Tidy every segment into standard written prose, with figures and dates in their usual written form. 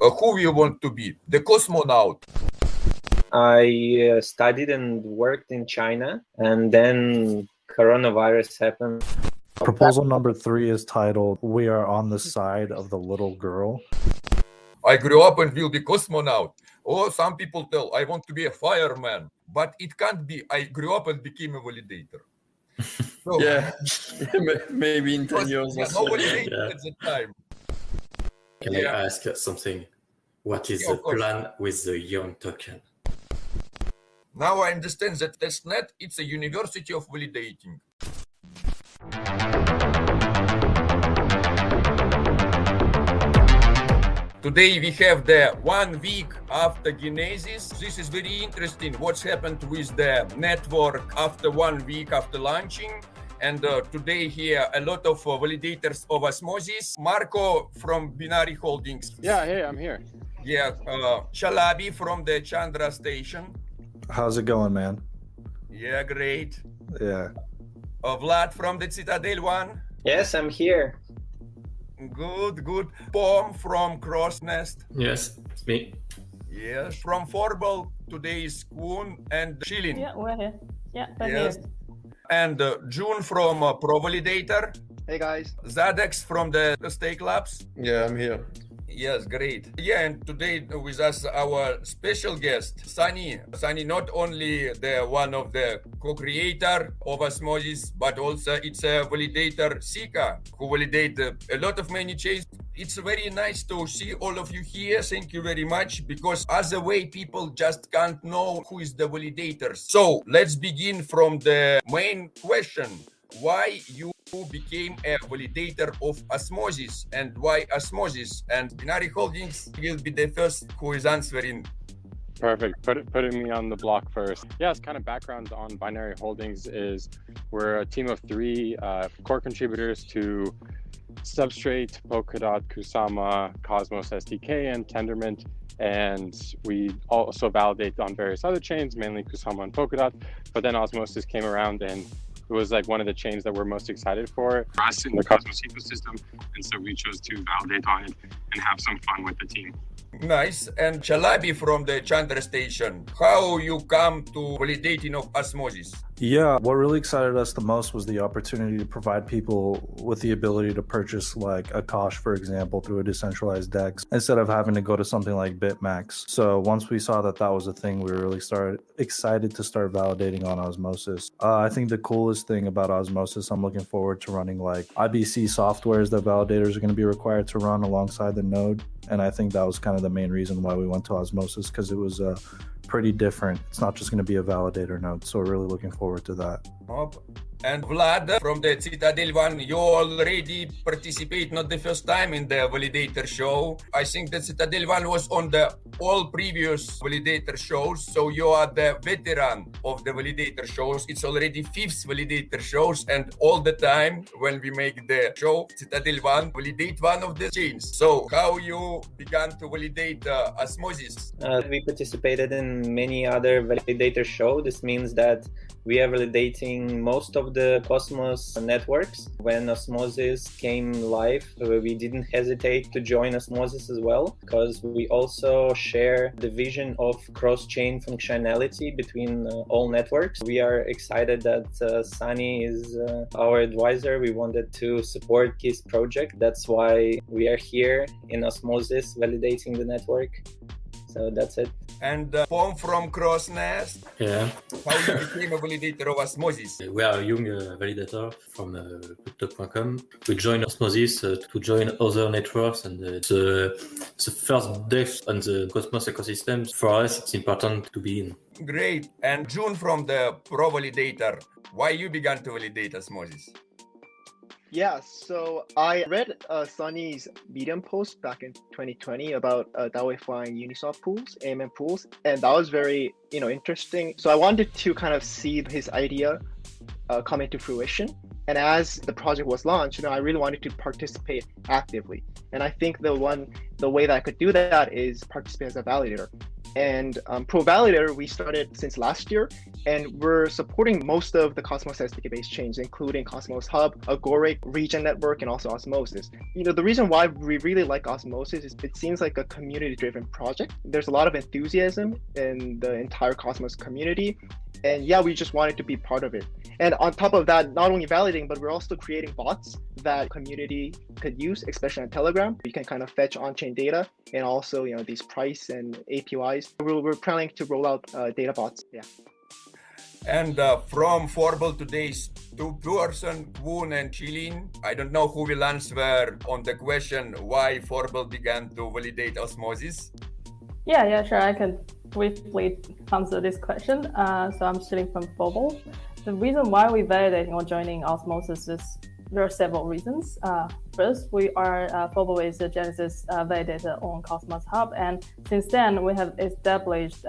who you want to be? The cosmonaut? I studied and worked in China, and then coronavirus happened. Proposal number 3 is titled, "We are on the side of the little girl." I grew up and will be cosmonaut. Or some people tell, I want to be a fireman. But it can't be. I grew up and became a validator. So, Yeah, maybe in 10 years or no so. validator at the time. Can I ask something? What is the plan with the Young token? Now I understand that testnet, it's a university of validating. Today we have the 1 week after Genesis. This is very interesting what's happened with the network after 1 week after launching. And today here a lot of validators of Osmosis. Marco from Binary Holdings. Yeah, hey, I'm here. Yeah, Chalabi from the Chandra Station. How's it going, man? Yeah, great. Yeah. Vlad from the Citadel.One. Yes, I'm here. Good, good. Pom from Cros-nest. Yes, it's me. Yes, from Forble. Today is Kun and Shilin. Yeah, we're here. Yeah, we're Yes. here. And June from Provalidator. Hey guys. Zadex from the stakelabs. Yeah, I'm here. Yes, great. Yeah, and today with us our special guest, Sunny. Sunny, not only the one of the co-creator of Osmosis, but also it's a validator, Sikka, who validate a lot of many chains. It's very nice to see all of you here. Thank you very much, because other way people just can't know who is the validators. So let's begin from the main question. Why you became a validator of Osmosis, and why Osmosis? And Binary Holdings will be the first who is answering. Perfect. Putting me on the block first. Yeah, it's kind of background on Binary Holdings is we're a team of 3 core contributors to Substrate, Polkadot, Kusama, Cosmos SDK, and Tendermint. And we also validate on various other chains, mainly Kusama and Polkadot. But then Osmosis came around, and it was like one of the chains that we're most excited for us in the Cosmos ecosystem. And so we chose to validate on it and have some fun with the team. Nice. And Chalabi from the Chandra Station. How you come to validating of Osmosis? Yeah, what really excited us the most was the opportunity to provide people with the ability to purchase like a Kosh, for example, through a decentralized DEX instead of having to go to something like BitMax. So once we saw that that was a thing, we were really excited to start validating on Osmosis. I think the coolest thing about Osmosis, I'm looking forward to running like IBC softwares that validators are going to be required to run alongside the node. And I think that was kind of the main reason why we went to Osmosis, because it was pretty different. It's not just going to be a validator node. So we're really looking forward to that. And Vlad from the Citadel.One, you already participate not the first time in the Validator Show. I think the Citadel.One was on the all previous Validator shows, so you are the veteran of the Validator shows. It's already 5th Validator shows, and all the time when we make the show, Citadel.One validate one of the chains. So how you began to validate Osmosis? We participated in many other validator shows. This means that we are validating most of the Cosmos networks. When Osmosis came live, we didn't hesitate to join Osmosis as well, because we also share the vision of cross-chain functionality between all networks. We are excited that Sunny is our advisor. We wanted to support his project. That's why we are here in Osmosis validating the network. So that's it. And Pom from Cros-nest. Yeah. How you became a validator of Osmosis? We are a young validator from Talk.com. We joined Osmosis to join other networks, and the first depth on the Cosmos ecosystem. For us, it's important to be in. Great. And June from the Provalidator. Why you began to validate Osmosis? Yeah, so I read Sunny's Medium post back in 2020 about DAOifying Uniswap pools, AMM pools, and that was very, interesting. So I wanted to kind of see his idea come into fruition. And as the project was launched, I really wanted to participate actively. And I think the way that I could do that is participate as a validator. And Provalidator, we started since last year, and we're supporting most of the Cosmos SDK-based chains, including Cosmos Hub, Agoric, Regen Network, and also Osmosis. The reason why we really like Osmosis is it seems like a community-driven project. There's a lot of enthusiasm in the entire Cosmos community, and yeah, we just wanted to be part of it. And on top of that, not only validating, but we're also creating bots that community could use, especially on Telegram. You can kind of fetch on-chain data and also, these price and APIs. We're planning to roll out data bots. Yeah. And from Forble today's two-person, Woon and Chilin, I don't know who will answer on the question why Forble began to validate Osmosis. Yeah, sure. I can briefly answer this question. So I'm Chilin from Forble. The reason why we're validating or joining Osmosis is there are several reasons. First, Forble is a Genesis validator on Cosmos Hub, and since then we have established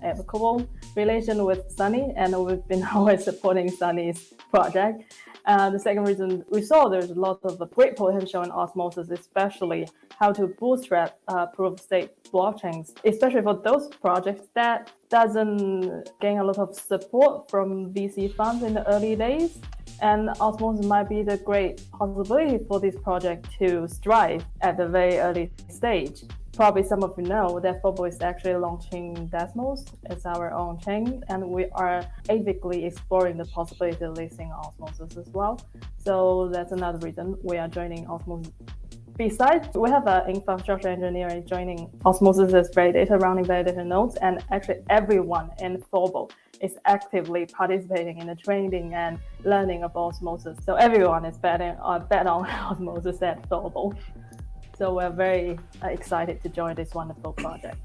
amicable relation with Sunny, and we've been always supporting Sunny's project. The second reason, we saw there's a lot of great potential in Osmosis, especially how to bootstrap proof-of-stake blockchains, especially for those projects that doesn't gain a lot of support from VC funds in the early days. And Osmosis might be the great possibility for this project to strive at the very early stage. Probably some of you know that Forble is actually launching Desmos as our own chain, and we are actively exploring the possibility of listing Osmosis as well. So that's another reason we are joining Osmosis. Besides, we have an infrastructure engineer joining Osmosis as validator, running validator nodes, and actually everyone in Forble is actively participating in the training and learning of Osmosis. So everyone is bet on Osmosis at Forble. So we're very excited to join this wonderful project.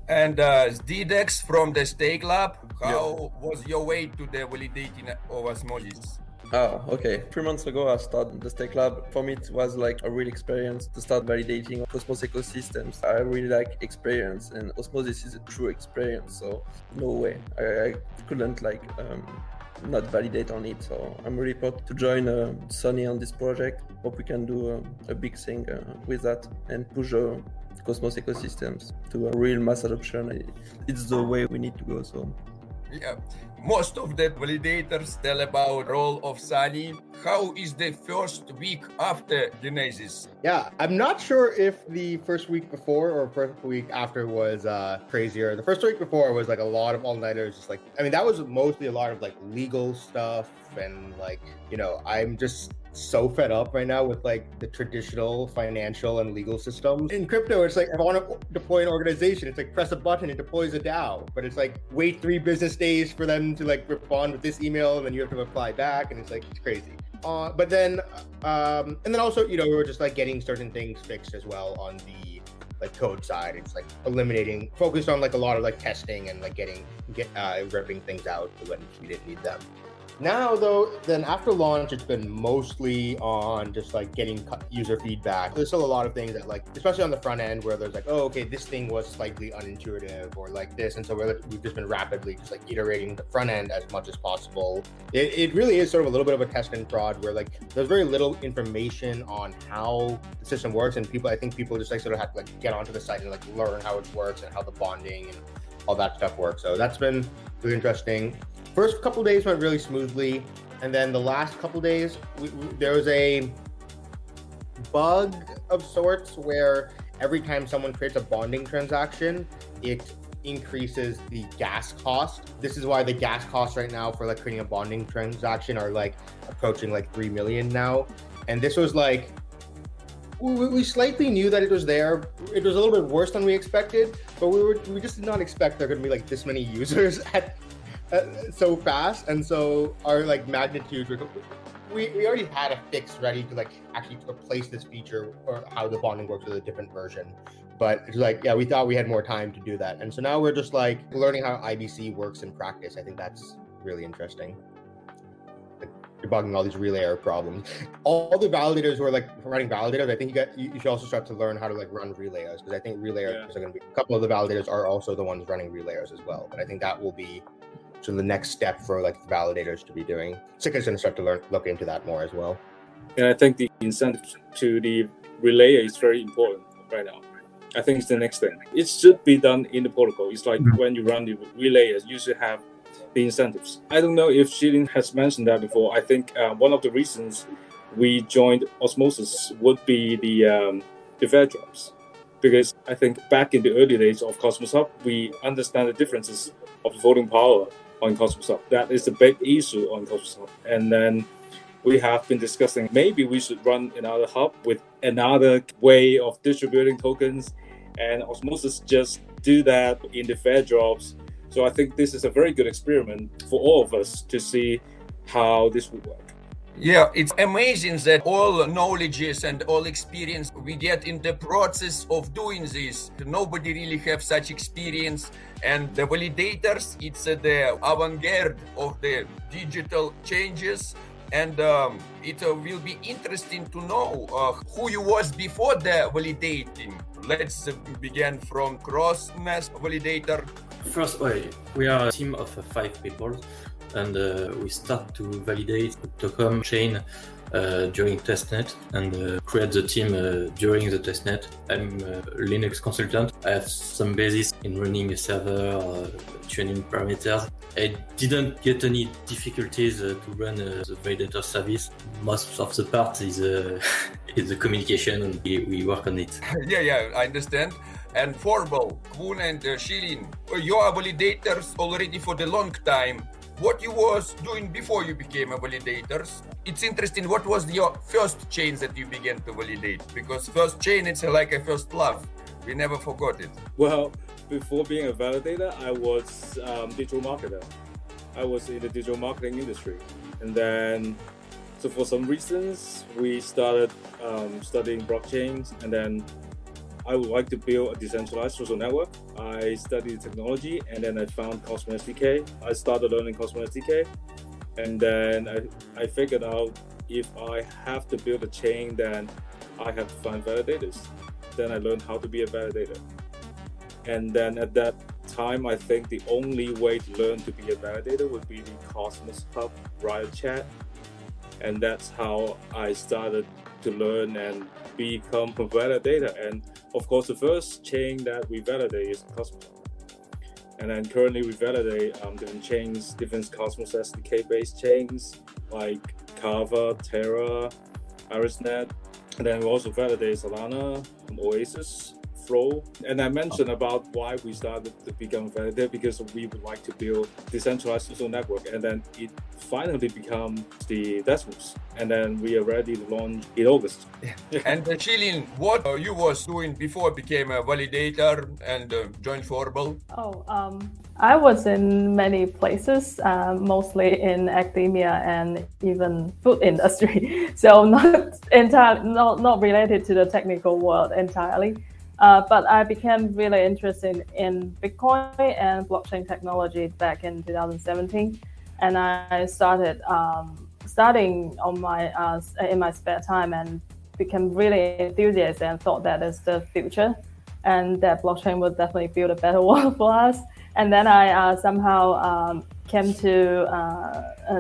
And Zdex from the Stake Lab, how was your way to the validating of Osmosis? Oh, okay. 3 months ago, I started the Stake Lab. For me, it was like a real experience to start validating Cosmos ecosystems. I really like experience, and Osmosis is a true experience. So no way, I couldn't not validate on it. So I'm really proud to join Sunny on this project. Hope we can do a big thing with that and push Cosmos ecosystems to a real mass adoption. It's the way we need to go. So. Yeah, most of the validators tell about role of Sunny. How is the first week after Genesis? Yeah, I'm not sure if the first week before or first week after was crazier. The first week before was like a lot of all-nighters. That was mostly a lot of like legal stuff and I'm just so fed up right now with like the traditional financial and legal systems. In crypto, it's like if I want to deploy an organization, it's like press a button, it deploys a DAO. But it's like wait 3 business days for them to like respond with this email, and then you have to reply back, and it's crazy. But then, and then also, we were just like getting certain things fixed as well on the like code side. It's like focused on like a lot of like testing and like ripping things out when we didn't need them. Now, though, then after launch, it's been mostly on just like getting user feedback. There's still a lot of things that like, especially on the front end, where there's like, oh, okay, this thing was slightly unintuitive or like this. And so we've just been rapidly just like iterating the front end as much as possible. It really is sort of a little bit of a test and prod where like there's very little information on how the system works. And I think people just like sort of have to like get onto the site and like learn how it works and how the bonding and all that stuff works. So that's been really interesting. First couple of days went really smoothly, and then the last couple of days, there was a bug of sorts where every time someone creates a bonding transaction, it increases the gas cost. This is why the gas costs right now for like creating a bonding transaction are like approaching like 3 million now. And this was like, we slightly knew that it was there. It was a little bit worse than we expected, but we just did not expect there could be like this many users at so fast. And so our like magnitude, we already had a fix ready to like actually replace this feature or how the bonding works with a different version. But it's like, yeah, we thought we had more time to do that. And so now we're just like learning how IBC works in practice. I think that's really interesting. Like, debugging all these relay error problems. All the validators who are like running validators, I think you should also start to learn how to like run relayers, because I think relayers are going to be, a couple of the validators are also the ones running relayers as well. But I think that will be the next step for like the validators to be doing. Sikka is going to start to look into that more as well. And I think the incentive to the relay is very important right now. I think it's the next thing. It should be done in the protocol. It's like when you run the relay, you should have the incentives. I don't know if Shilin has mentioned that before. I think one of the reasons we joined Osmosis would be the fair drops. Because I think back in the early days of Cosmos Hub, we understand the differences of the voting power on Cosmos Hub. That is the big issue on Cosmos Hub. And then we have been discussing maybe we should run another hub with another way of distributing tokens, and Osmosis just do that in the fair drops. So I think this is a very good experiment for all of us to see how this would work. Yeah, it's amazing that all knowledges and all experience we get in the process of doing this. Nobody really have such experience, and the validators, it's the avant-garde of the digital changes. And it will be interesting to know who you was before the validating. Let's begin from Cros-nest validator. First, we are a team of 5 people, and we start to validate the token chain during testnet and create the team during the testnet. I'm a Linux consultant. I have some basis in running a server, tuning parameters. I didn't get any difficulties to run the Validator service. Most of the part is the communication, and we work on it. Yeah, I understand. And Forble, Kwun and Shilin, you are validators already for the long time. What you was doing before you became a validators? It's interesting, what was your first chain that you began to validate? Because first chain, it's like a first love. We never forgot it. Well, before being a validator, I was digital marketer. I was in the digital marketing industry. And then, so for some reasons, we started studying blockchains, and then I would like to build a decentralized social network. I studied technology, and then I found Cosmos SDK. I started learning Cosmos SDK, and then I figured out if I have to build a chain, then I have to find validators. Then I learned how to be a validator. And then at that time, I think the only way to learn to be a validator would be the Cosmos Hub Riot Chat. And that's how I started to learn and become a validator. And of course, the first chain that we validate is Cosmos. And then currently we validate different chains, different Cosmos SDK-based chains like Kava, Terra, IrisNet. And then we also validate Solana, Oasis, Flow. And I mentioned about why we started to become a validator, because we would like to build decentralized social network, and then it finally become the Desmos. And then we are ready to launch in August. And Shilin, what you was doing before became a validator and joined Forble? I was in many places, mostly in academia and even food industry. So not related to the technical world entirely. But I became really interested in Bitcoin and blockchain technology back in 2017, and I started studying on in my spare time, and became really enthusiastic and thought that is the future, and that blockchain would definitely build a better world for us. And then I somehow came to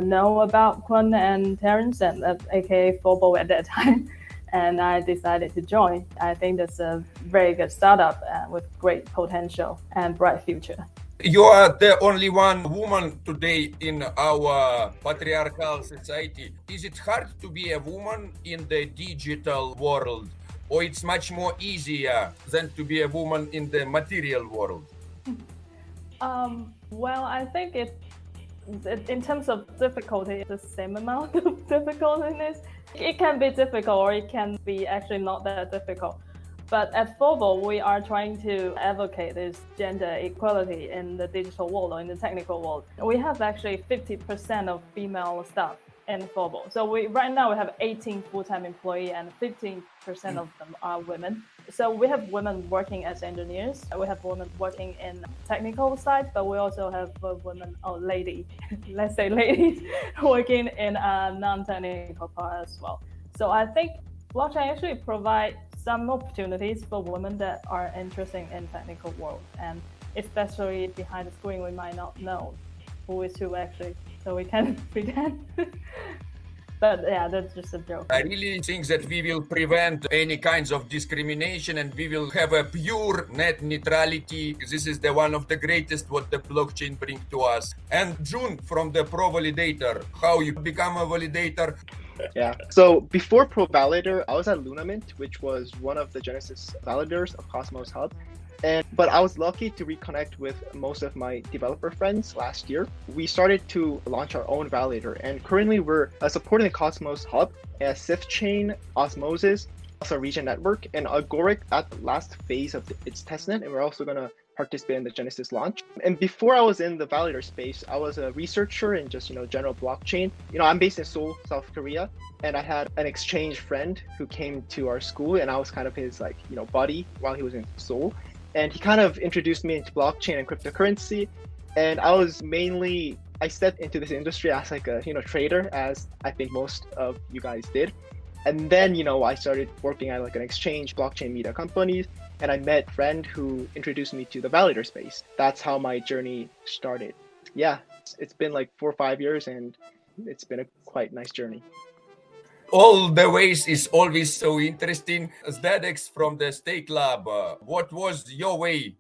know about Kwun and Terence, and aka Forble at that time. And I decided to join. I think that's a very good startup with great potential and bright future. You are the only one woman today in our patriarchal society. Is it hard to be a woman in the digital world, or it's much more easier than to be a woman in the material world? Well, I think in terms of difficulty, it's the same amount of difficulty. It can be difficult, or it can be actually not that difficult. But at Forble, we are trying to advocate this gender equality in the digital world or in the technical world. We have actually 50% of female staff in Forble. So right now we have 18 full-time employees, and 15% of them are women. So we have women working as engineers. We have women working in technical side, but we also have women, let's say ladies, working in non-technical part as well. So I think blockchain actually provides some opportunities for women that are interested in technical world, and especially behind the screen, we might not know who is who actually, so we can pretend. But yeah, that's just a joke. I really think that we will prevent any kinds of discrimination and we will have a pure net neutrality. This is the one of the greatest what the blockchain brings to us. And June from the Provalidator, how you become a validator? Yeah. So before Provalidator, I was at Lunament, which was one of the Genesis validators of Cosmos Hub. But I was lucky to reconnect with most of my developer friends last year. We started to launch our own validator, and currently we're supporting the Cosmos Hub, a SIF chain, Osmosis, also Region Network, and Agoric at the last phase of its testnet, and we're also going to participate in the Genesis launch. And before I was in the validator space, I was a researcher in just general blockchain. I'm based in Seoul, South Korea, and I had an exchange friend who came to our school, and I was kind of his buddy while he was in Seoul. And he kind of introduced me into blockchain and cryptocurrency. And I stepped into this industry as like a trader, as I think most of you guys did. And then I started working at like an exchange blockchain media company, and I met a friend who introduced me to the validator space. That's how my journey started. Yeah, it's been like 4 or 5 years, and it's been a quite nice journey. All the ways is always so interesting. Zdedex from the Stake Lab, what was your way?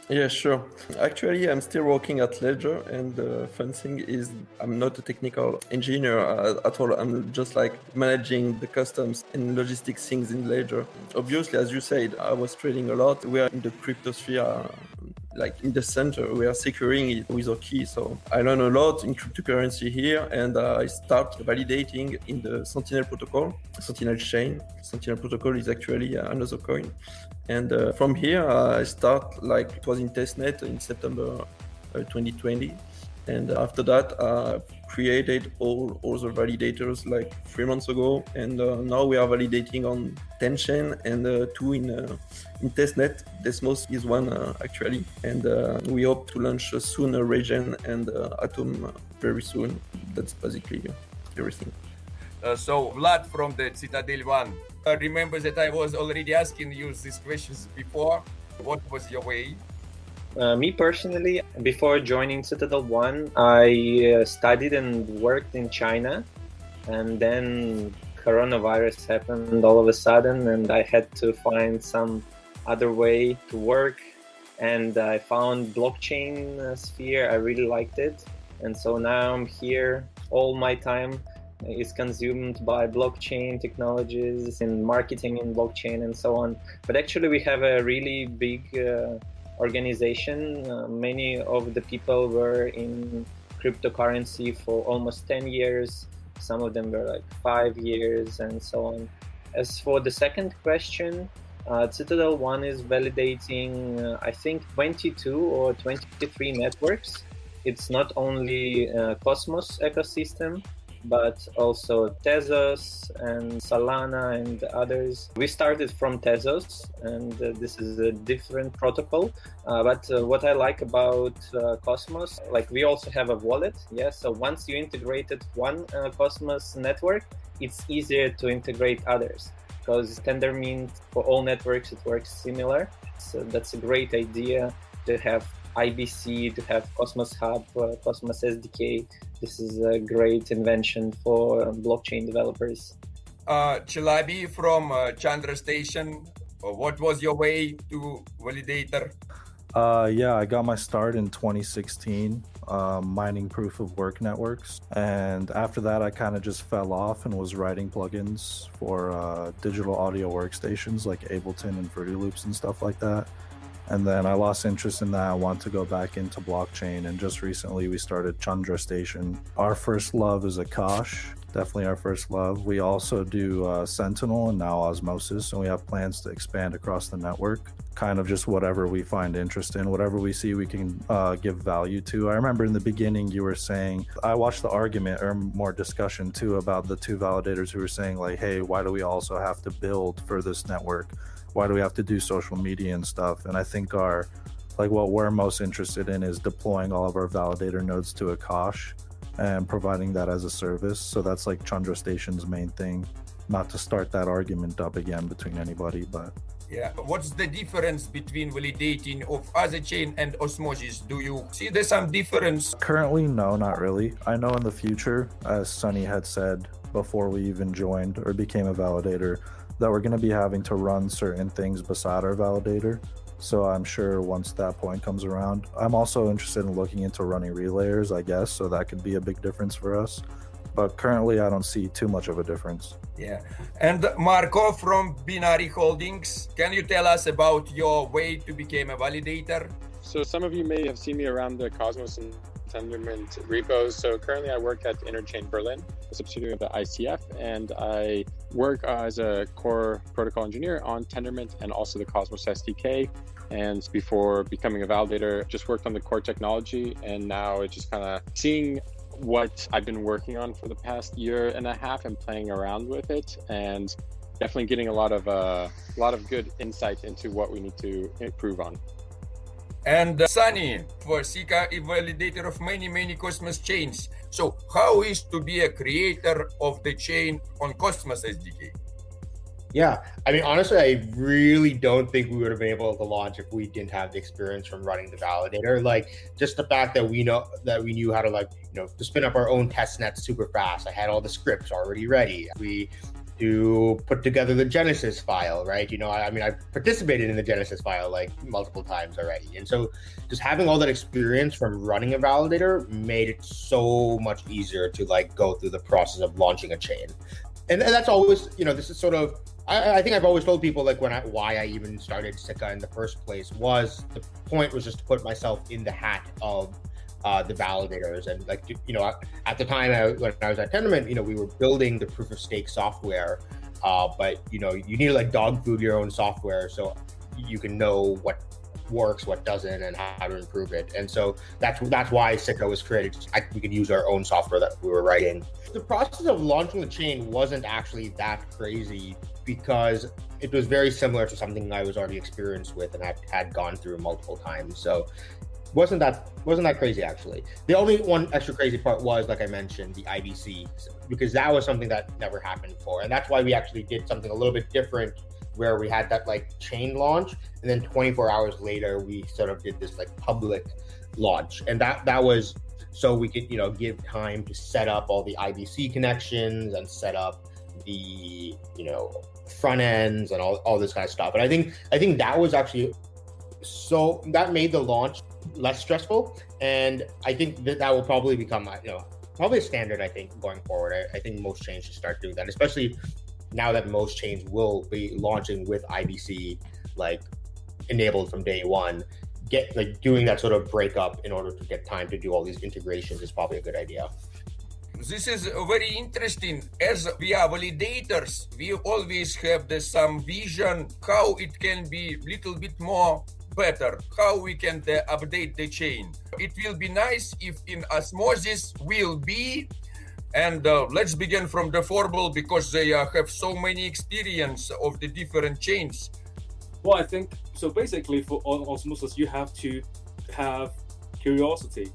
Yeah, sure. Actually, I'm still working at Ledger, and the fun thing is I'm not a technical engineer at all. I'm just like managing the customs and logistics things in Ledger. Obviously, as you said, I was trading a lot. We are in the cryptosphere, like in the center. We are securing it with our key. So I learn a lot in cryptocurrency here, and I start validating in the Sentinel protocol, Sentinel chain. Sentinel protocol is actually another coin. And from here, I start like it was in testnet in September 2020. And after that, I created all the validators like 3 months ago. And now we are validating on 10 chain and 2 in testnet. Desmos is one actually. And we hope to launch soon a Regen and Atom very soon. That's basically everything. So Vlad from the Citadel.One. Remember that I was already asking you these questions before. What was your way? Me personally, before joining Citadel.One, I studied and worked in China, and then coronavirus happened all of a sudden, and I had to find some other way to work, and I found blockchain sphere. I really liked it, and so now I'm here. All my time is consumed by blockchain technologies and marketing in blockchain and so on. But actually we have a really big organization. Many of the people were in cryptocurrency for almost 10 years. Some of them were like 5 years and so on. As for the second question, Citadel.One is validating, I think 22 or 23 networks. It's not only Cosmos ecosystem, but also Tezos and Solana and others. We started from Tezos, and this is a different protocol. But what I like about Cosmos, like we also have a wallet. Yeah, so once you integrated one Cosmos network, it's easier to integrate others, because Tendermint for all networks, it works similar. So that's a great idea to have IBC, to have Cosmos Hub, Cosmos SDK. This is a great invention for blockchain developers. Chalabi from Chandra Station, what was your way to Validator? Yeah, I got my start in 2016, mining proof of work networks. And after that, I kind of just fell off and was writing plugins for digital audio workstations like Ableton and Fruity Loops and stuff like that. And then I lost interest in that. I want to go back into blockchain. And just recently we started Chandra Station. Our first love is Akash, definitely our first love. We also do Sentinel and now Osmosis, and we have plans to expand across the network. Kind of just whatever we find interest in, whatever we see we can give value to. I remember in the beginning you were saying, I watched the argument or more discussion too about the two validators who were saying like, hey, why do we also have to build for this network? Why do we have to do social media and stuff? And I think what we're most interested in is deploying all of our validator nodes to Akash and providing that as a service. So that's like Chandra Station's main thing, not to start that argument up again between anybody, but. Yeah, what's the difference between validating of other chain and Osmosis? Do you see there's some difference? Currently, no, not really. I know in the future, as Sunny had said, before we even joined or became a validator that we're going to be having to run certain things beside our validator. So I'm sure once that point comes around, I'm also interested in looking into running relayers, I guess, so that could be a big difference for us. But currently I don't see too much of a difference. Yeah. And Marco from Binary Holdings, can you tell us about your way to become a validator? So some of you may have seen me around the Cosmos and Tendermint repos. So currently I work at Interchain Berlin, a subsidiary of the ICF, and I work as a core protocol engineer on Tendermint and also the Cosmos SDK. And before becoming a validator, just worked on the core technology, and now it's just kind of seeing what I've been working on for the past year and a half and playing around with it, and definitely getting a lot of good insight into what we need to improve on. And Sunny, for Sikka, a validator of many Cosmos chains. So how is to be a creator of the chain on Cosmos SDK? Yeah, I mean, honestly, I really don't think we would have been able to launch if we didn't have the experience from running the validator. Like, just the fact that we knew how to to spin up our own test net super fast. I had all the scripts already ready. We to put together the Genesis file, right? I mean, I participated in the Genesis file like multiple times already. And so just having all that experience from running a validator made it so much easier to go through the process of launching a chain. And that's always, this is sort of, I think I've always told people why I even started Sikka in the first place was the point was just to put myself in the hat of the validators. And at the time when I was at Tendermint, we were building the proof of stake software, but you need to dog food your own software so you can know what works, what doesn't, and how to improve it. And so that's why Sikka was created. We could use our own software that we were writing. The process of launching the chain wasn't actually that crazy because it was very similar to something I was already experienced with and had gone through multiple times. So wasn't that crazy actually. The only one extra crazy part was, like I mentioned, the IBC, because that was something that never happened before, and that's why we actually did something a little bit different, where we had that chain launch, and then 24 hours later we sort of did this public launch, and that was so we could give time to set up all the IBC connections and set up the front ends and all this kind of stuff. And I think that was actually that made the launch less stressful, and I think that will probably become probably a standard. I think going forward, I think most chains should start doing that, especially now that most chains will be launching with IBC enabled from day one. Doing that sort of breakup in order to get time to do all these integrations is probably a good idea. This is very interesting. As we are validators, we always have some vision how it can be a little bit more better, how we can update the chain. It will be nice if in Osmosis will be, and let's begin from the Forble, because they have so many experience of the different chains. Well, I think so. Basically, for Osmosis, you have to have curiosity.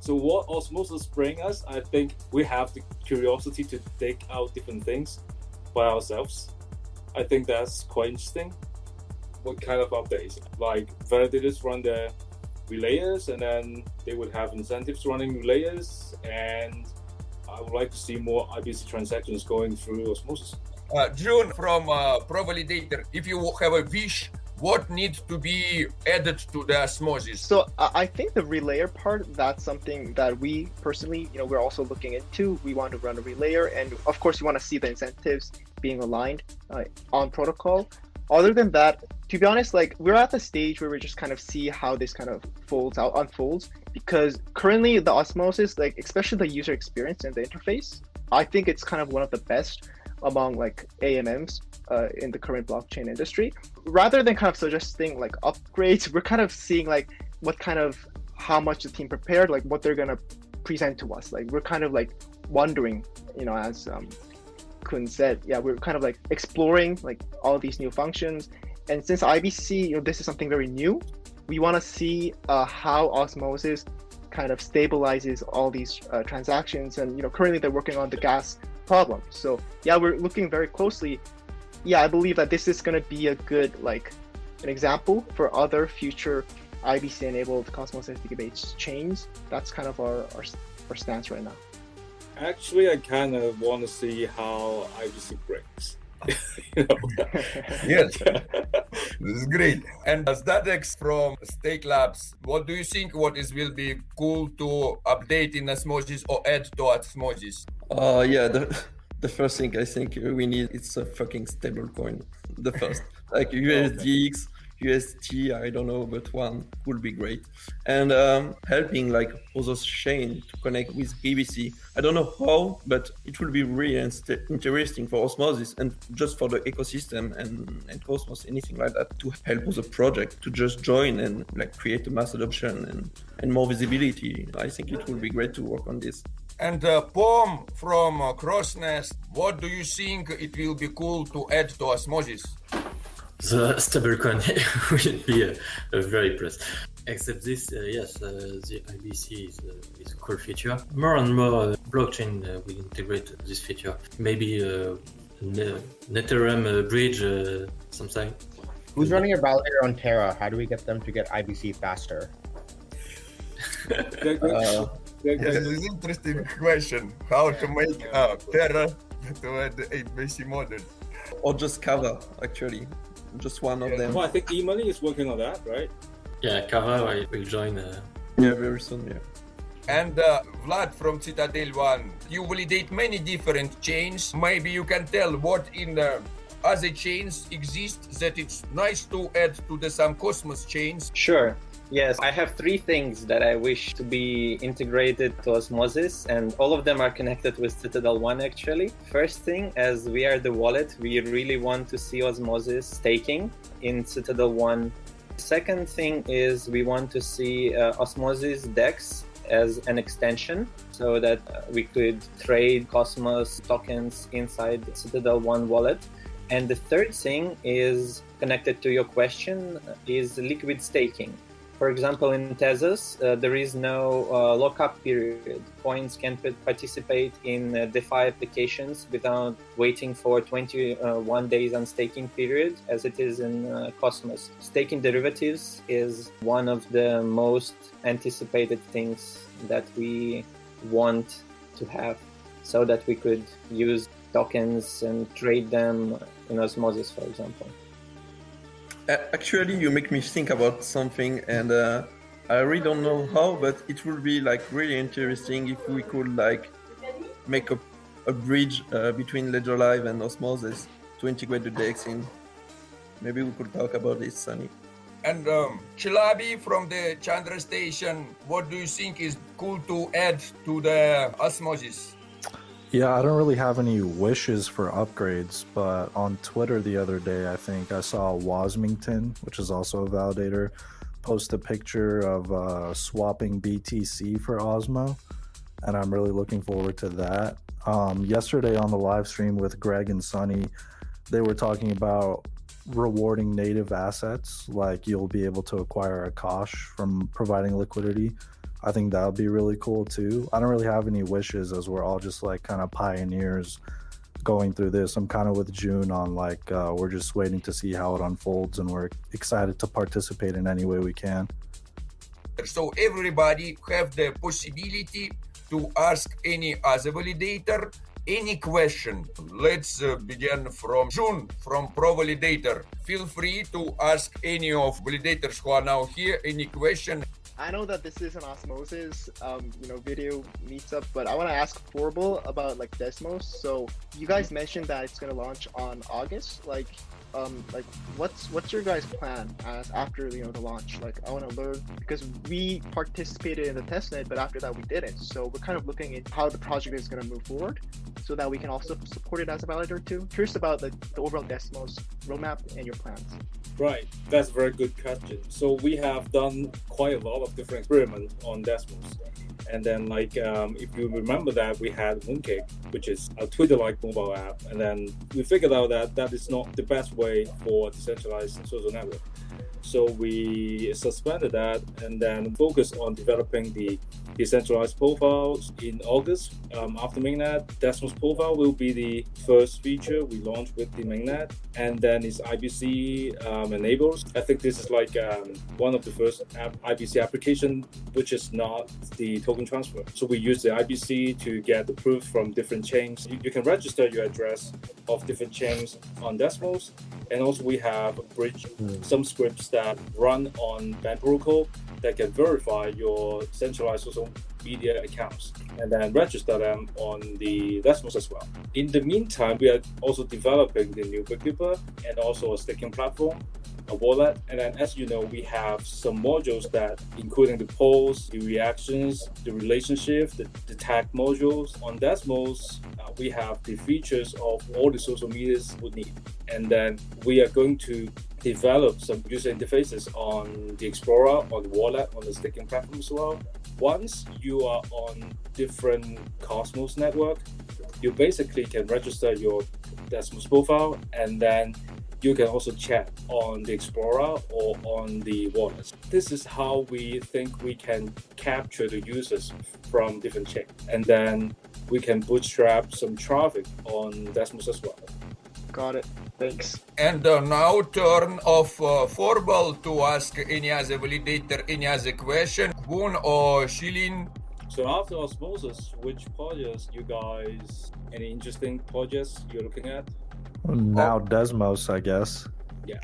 So what Osmosis brings us, I think we have the curiosity to take out different things by ourselves. I think that's quite interesting. What kind of updates? Validators run their relayers, and then they would have incentives running relayers, and I would like to see more IBC transactions going through Osmosis. June from Provalidator, if you have a wish, what needs to be added to the Osmosis? So I think the relayer part, that's something that we personally, we're also looking into. We want to run a relayer, and of course, we want to see the incentives being aligned on protocol. Other than that, to be honest, we're at the stage where we just kind of see how this kind of unfolds, because currently the Osmosis, especially the user experience and the interface, I think it's kind of one of the best among AMMs in the current blockchain industry. Rather than kind of suggesting upgrades, we're kind of seeing how much the team prepared, what they're gonna present to us. We're kind of wondering, as Kun said, we're kind of exploring all these new functions. And since IBC, this is something very new, we want to see how Osmosis kind of stabilizes all these transactions. And currently they're working on the gas problem. So we're looking very closely. I believe that this is going to be a good an example for other future IBC enabled Cosmos SDK based chains. That's kind of our stance right now. Actually, I kind of want to see how IBC breaks. You know? Yes, this is great. And Statex from Stake Labs, what do you think will be cool to update in Osmosis or add to Osmosis? Yeah, the first thing I think we need is a fucking stable coin. The first, like USDX, UST, I don't know, but one would be great. And helping like other chain to connect with IBC. I don't know how, but it will be really interesting for Osmosis and just for the ecosystem and Cosmos, anything like that, to help other project to just join and like create a mass adoption and more visibility. I think it will be great to work on this. And Pom from Cros-nest, what do you think it will be cool to add to Osmosis? The stablecoin will be a very plus. Except this, yes, the IBC is a cool feature. More and more blockchain will integrate this feature. Maybe an Ethereum bridge, something. Who's running a validator on Terra? How do we get them to get IBC faster? Yes, it's an interesting question. How to make Terra to add the IBC model? Or just Kava, actually. Just one of them. Well, I think E-Money is working on that, right? Yeah, Kava will join. Yeah, very soon, yeah. And Vlad from Citadel.One, you validate many different chains. Maybe you can tell what in the other chains exist that it's nice to add to some Cosmos chains. Sure. Yes, I have 3 things that I wish to be integrated to Osmosis, and all of them are connected with Citadel.One actually. First thing, as we are the wallet, we really want to see Osmosis staking in Citadel.One. Second thing is we want to see Osmosis DEX as an extension so that we could trade Cosmos tokens inside Citadel.One wallet. And the third thing is connected to your question is liquid staking. For example, in Tezos, there is no lockup period. Coins can participate in DeFi applications without waiting for 21 days on staking period, as it is in Cosmos. Staking derivatives is one of the most anticipated things that we want to have, so that we could use tokens and trade them in Osmosis, for example. Actually, you make me think about something, and I really don't know how, but it would be like really interesting if we could like make a bridge between Ledger Live and Osmosis to integrate the DEX in. Maybe we could talk about this, Sunny. And Chalabi from the Chandra Station, what do you think is cool to add to the Osmosis? Yeah, I don't really have any wishes for upgrades, but on Twitter the other day, I think I saw Wasmington, which is also a validator, post a picture of swapping BTC for Osmo, and I'm really looking forward to that. Yesterday on the live stream with Greg and Sunny, they were talking about rewarding native assets, like you'll be able to acquire a Kosh from providing liquidity. I think that would be really cool too. I don't really have any wishes, as we're all just like kind of pioneers going through this. I'm kind of with June on like we're just waiting to see how it unfolds, and we're excited to participate in any way we can. So everybody have the possibility to ask any other validator any question. Let's begin from June from Provalidator. Feel free to ask any of validators who are now here any question. I know that this is an Osmosis, video meetup, but I want to ask Forble about like Desmos. So you guys mentioned that it's going to launch on August. What's your guys' plan as after the launch? Like, I want to learn, because we participated in the testnet, but after that we didn't. So we're kind of looking at how the project is going to move forward, so that we can also support it as a validator too. Curious about the overall Desmos roadmap and your plans. Right, that's a very good question. So we have done quite a lot of different experiments on Desmos. And then if you remember that we had Mooncake, which is a Twitter-like mobile app. And then we figured out that that is not the best way for decentralized social network. So we suspended that and then focused on developing the decentralized profiles in August. After mainnet, Desmos profile will be the first feature we launched with the mainnet, and then it's IBC enables. I think this is like one of the first IBC application which is not the token transfer. So we use the IBC to get the proof from different chains. You can register your address of different chains on Desmos, and also we have a bridge, some scripts that run on band protocol that can verify your centralized social media accounts and then register them on the Desmos as well. In the meantime, we are also developing the new bookkeeper and also a staking platform, a wallet. And then as you know, we have some modules that, including the polls, the reactions, the relationship, the tag modules. On Desmos, we have the features of all the social medias would need. And then we are going to develop some user interfaces on the Explorer, on the wallet, on the staking platform as well. Once you are on different Cosmos network, you basically can register your Desmos profile, and then you can also chat on the Explorer or on the wallet. This is how we think we can capture the users from different chains, and then we can bootstrap some traffic on Desmos as well. Got it. Thanks. And now turn of Forble to ask any other validator, any other question. Kwon or Shilin? So after Osmosis, which projects you guys, any interesting projects you're looking at? Now Desmos, I guess. Yeah.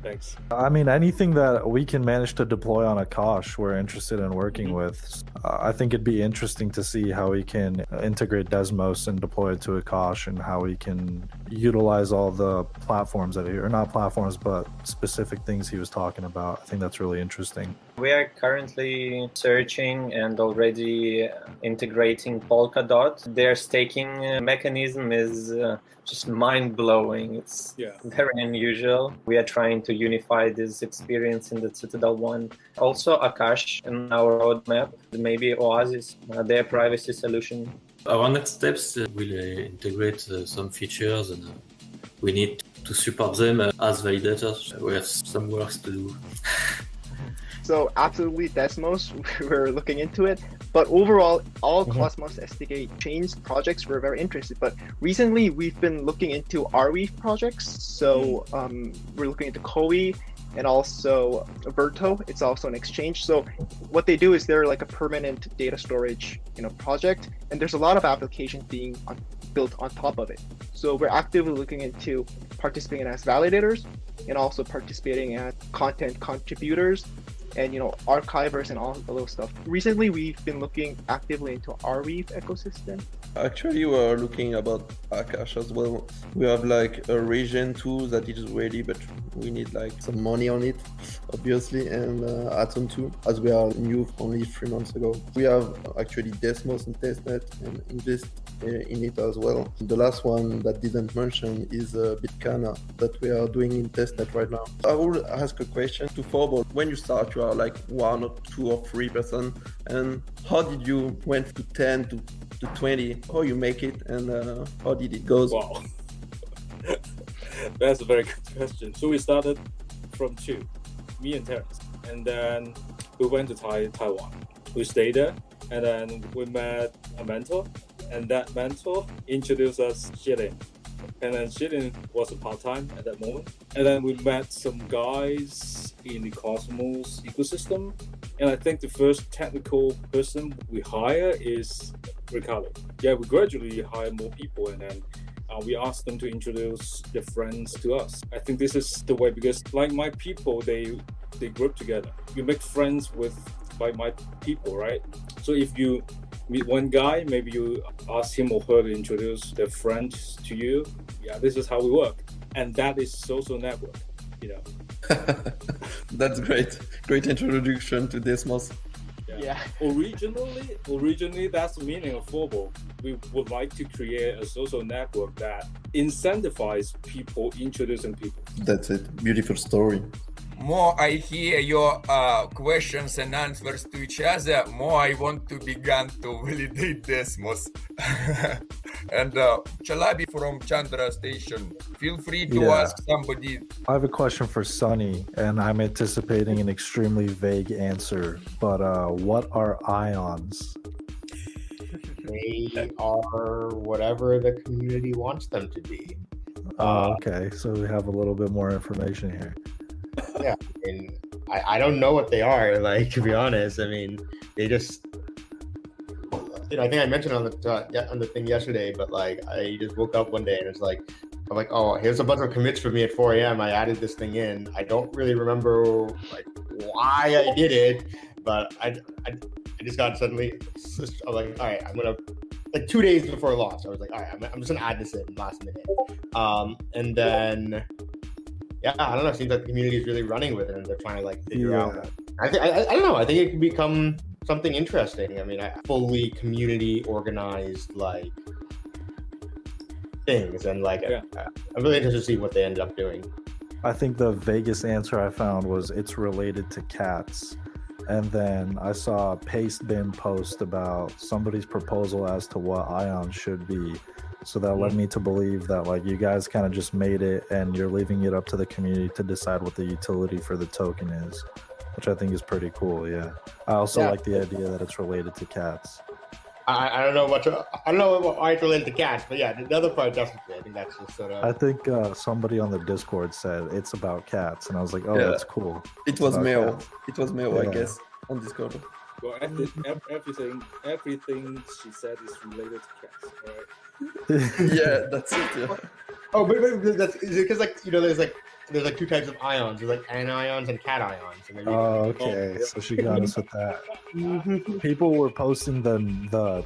Thanks. I mean, anything that we can manage to deploy on a Kosh, we're interested in working with. I think it'd be interesting to see how we can integrate Desmos and deploy it to a Kosh, and how we can utilize all the platforms that are not platforms, but specific things he was talking about. I think that's really interesting. We are currently searching and already integrating Polkadot. Their staking mechanism is just mind-blowing. It's very unusual. We are trying to unify this experience in the Citadel.One. Also Akash in our roadmap, maybe Oasis, their privacy solution. Our next steps will integrate some features, and we need to support them as validators. We have some work to do. So absolutely Desmos, we're looking into it. But overall, all Cosmos SDK chains projects were very interested. But recently, we've been looking into Arweave projects. So we're looking into Koi and also Verto. It's also an exchange. So what they do is they're like a permanent data storage, project, and there's a lot of applications being built on top of it. So we're actively looking into participating as validators and also participating as content contributors and archivers and all of those stuff. Recently, we've been looking actively into Arweave ecosystem. Actually, we're looking about Akash as well. We have like a region 2 that is ready, but we need like some money on it, obviously, and Atom 2, as we are new only 3 months ago. We have actually Desmos and testnet and invest in it as well. The last one that didn't mention is Bitcana that we are doing in testnet right now. I will ask a question to Forble. When you start, you are like 1 or 2 or 3%, and how did you went to 10 to 20? How you make it, and how did it go? Wow. That's a very good question. So we started from 2, me and Terence, and then we went to Taiwan. We stayed there, and then we met a mentor, and that mentor introduced us Shilin. And then Shilin was a part-time at that moment. And then we met some guys in the Cosmos ecosystem. And I think the first technical person we hire is Ricardo. Yeah, we gradually hire more people, and then we ask them to introduce their friends to us. I think this is the way, because like my people, they group together. You make friends with like my people, right? So if you meet one guy, maybe you ask him or her to introduce their friends to you. Yeah, this is how we work. And that is social network, That's great. Great introduction to Desmos. Yeah. Originally, that's the meaning of Forble. We would like to create a social network that incentivizes people introducing people. That's it. Beautiful story. more I hear your questions and answers to each other, more I want to begin to validate Desmos. And Chalabi from Chandra Station, feel free to ask somebody. I have a question for Sunny, and I'm anticipating an extremely vague answer, but what are ions? They are whatever the community wants them to be. Okay, so we have a little bit more information here. Yeah, I mean, I don't know what they are, like, to be honest. I mean, they just, I think I mentioned on the thing yesterday, but like, I just woke up one day and it's like, I'm like, oh, here's a bunch of commits for me at 4 a.m. I added this thing in. I don't really remember like why I did it, but I just got suddenly, I'm like, all right, I'm gonna, like 2 days before launch, I was like, all right, I'm just gonna add this in last minute. And then, yeah, I don't know, it seems like the community is really running with it and they're trying to like figure out. I don't know, I think it could become something interesting. I mean, fully community organized like things, and like I'm really interested to see what they ended up doing. I think the vaguest answer I found was it's related to cats. And then I saw a Pastebin post about somebody's proposal as to what ions should be. So that led me to believe that like you guys kind of just made it and you're leaving it up to the community to decide what the utility for the token is, which I think is pretty cool. Yeah. I also like the idea that it's related to cats. I don't know much. I don't know why it's related to cats, but yeah, the other part definitely. I think that's just sort of. I think somebody on the Discord said it's about cats, and I was like, oh, that's cool. It was Mel. Cats. It was Mel, I guess, on Discord. Well, everything she said is related to cats, right? Yeah, that's it. Yeah. Oh, but that's because like there's like two types of ions. There's like anions and cations. And okay. So she got us with that. People were posting the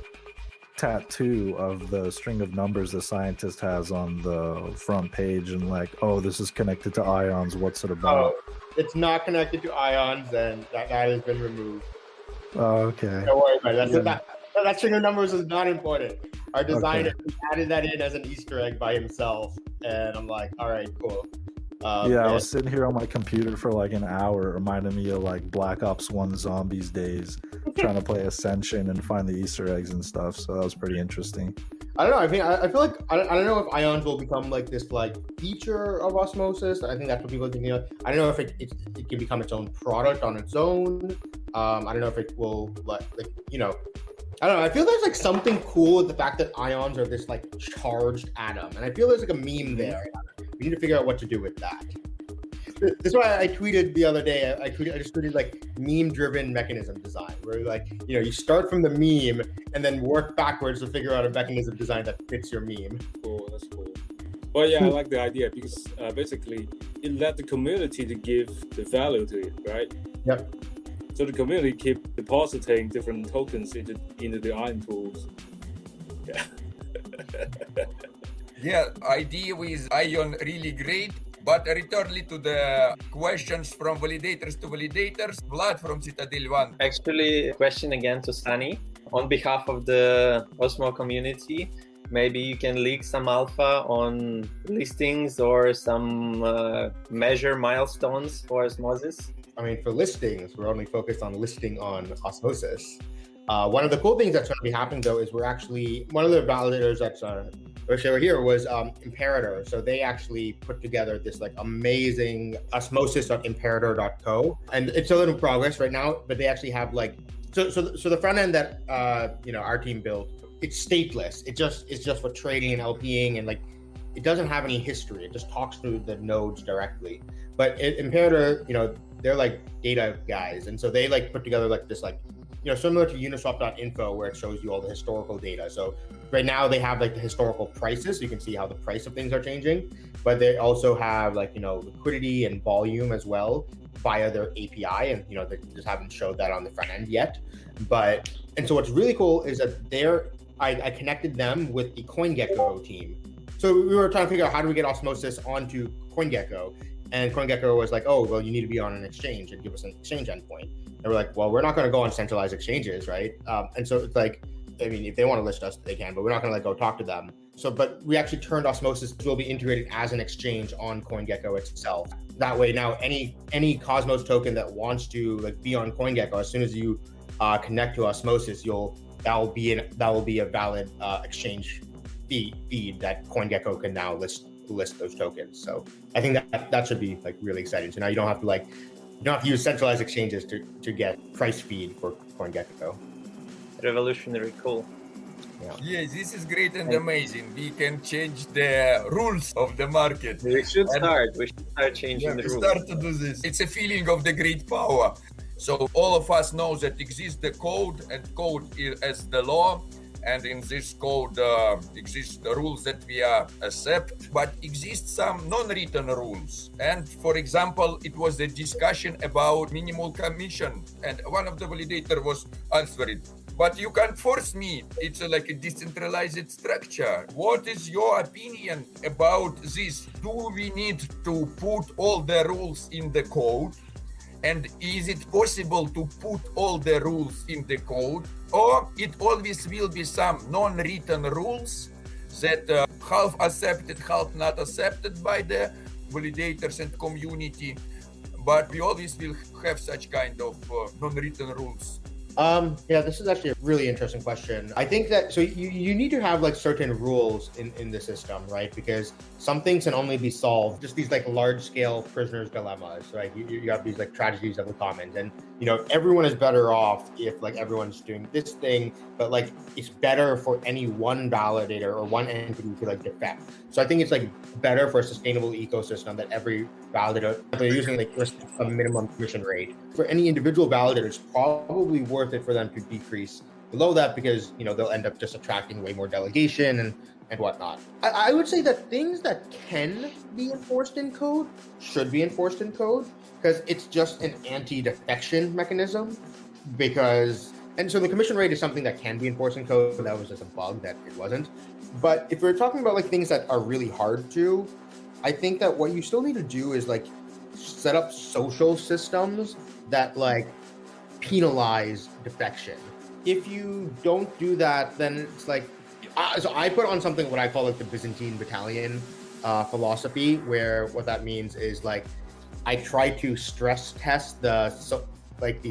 tattoo of the string of numbers the scientist has on the front page and like, oh, this is connected to ions. What's it about? Oh, it's not connected to ions, and that has been removed. Oh, okay. Don't worry about it. That string of numbers is not important. Our designer added that in as an Easter egg by himself, and I'm like, all right, cool. I was sitting here on my computer for like an hour, reminding me of like Black Ops 1 Zombies days, trying to play Ascension and find the Easter eggs and stuff. So that was pretty interesting. I don't know. I mean, I feel like I don't know if ions will become like this like feature of Osmosis. I think that's what people are thinking of. I don't know if it can become its own product on its own. I don't know if it will like I don't know. I feel there's like something cool with the fact that ions are this like charged atom, and I feel there's like a meme there. We need to figure out what to do with that. That's why I tweeted the other day. I just tweeted like meme-driven mechanism design, where like you start from the meme and then work backwards to figure out a mechanism design that fits your meme. Cool, that's cool. Well, yeah, I like the idea because basically it let the community to give the value to it, right? Yep. So the community keep depositing different tokens into the ion pools. Yeah. Yeah, idea with ion really great. But returning to the questions from validators to validators, Vlad from Citadel.One. Actually, question again to Sunny. On behalf of the Osmo community, maybe you can leak some alpha on listings or some measure milestones for Osmosis. I mean, for listings, we're only focused on listing on Osmosis. One of the cool things that's going to be happening, though, is we're actually, one of the validators that's over here was Imperator. So they actually put together this like amazing osmosis.imperator.co. And it's still in progress right now, but they actually have like, so the front end that, our team built, it's stateless. It's just for trading and LPing, and like, it doesn't have any history. It just talks through the nodes directly. But Imperator, they're like data guys. And so they like put together like this, like, similar to uniswap.info, where it shows you all the historical data. So right now they have like the historical prices. So you can see how the price of things are changing, but they also have like, liquidity and volume as well via their API. And, they just haven't showed that on the front end yet. And so what's really cool is that I connected them with the CoinGecko team. So we were trying to figure out how do we get Osmosis onto CoinGecko, and CoinGecko was like, oh, well, you need to be on an exchange and give us an exchange endpoint. And we're like, well, we're not going to go on centralized exchanges, right? And so it's like, I mean, if they want to list us, they can, but we're not going to go talk to them. But we actually turned Osmosis to be integrated as an exchange on CoinGecko itself. That way, now any Cosmos token that wants to like be on CoinGecko, as soon as you connect to Osmosis, that will be a valid exchange feed that CoinGecko can now list those tokens. So I think that should be like really exciting. So now you don't have to use centralized exchanges to get price feed for CoinGecko. Revolutionary, cool. Yeah, this is great and amazing. We can change the rules of the market. We should start changing the rules. Start to do this. It's a feeling of the great power. So all of us know that exists the code, and code is the law. And in this code exists the rules that we accept, but exist some non-written rules. And for example, it was a discussion about minimal commission, and one of the validator was answering, but you can't force me. It's like a decentralized structure. What is your opinion about this? Do we need to put all the rules in the code? And is it possible to put all the rules in the code? Or it always will be some non-written rules that half accepted, half not accepted by the validators and community. But we always will have such kind of non-written rules. Yeah, this is actually a really interesting question. I think that, so you need to have like certain rules in the system, right? Because some things can only be solved, just these like large scale prisoner's dilemmas, right? You have these like tragedies of the commons, and everyone is better off if like everyone's doing this thing, but like it's better for any one validator or one entity to like defect. So I think it's like better for a sustainable ecosystem that every validator, they're using like a minimum commission rate. For any individual validator, it's probably worth it for them to decrease below that, because they'll end up just attracting way more delegation and whatnot. I would say that things that can be enforced in code should be enforced in code, because it's just an anti-defection mechanism. And so the commission rate is something that can be enforced in code. That was just a bug that it wasn't. But if we're talking about like things that are really hard to, I think that what you still need to do is like set up social systems that like penalize defection. If you don't do that, then it's like, so I put on something what I call like the Byzantine battalion philosophy, where what that means is like I try to stress test the